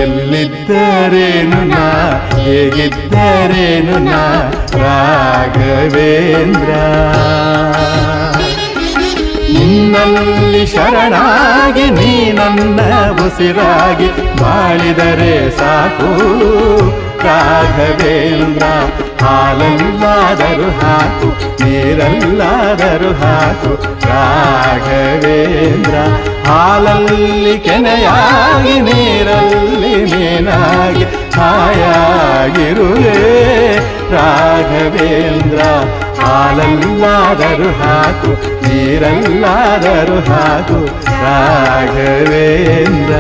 ಎಲ್ಲಿದ್ದರೇನು ನಾ ಹೇಗಿದ್ದರೇನು ನಾ ರಾಘವೇಂದ್ರ. ನಿನ್ನಲ್ಲಿ ಶರಣಾಗಿ ನೀ ನನ್ನ ಉಸಿರಾಗಿ ಬಾಳಿದರೆ ಸಾಕು ರಾಘವೇಂದ್ರ. ಹಾಲಲ್ಲಾದರೂ ಹಾಕು ನೀರಲ್ಲಾದರೂ ಹಾಕು ರಾಘವೇಂದ್ರ. ಹಾಲಲ್ಲಿ ಕೆನೆಯಾಗಿ ನೀರಲ್ಲಿ ಮೀನಾಗಿ ಹಾಯಾಗಿರುವೆ ರಾಘವೇಂದ್ರ. ಹಾಲಲ್ಲಾದರೂ ಹಾಕು ನೀರಲ್ಲಾದರೂ ಹಾಕು ರಾಘವೇಂದ್ರ.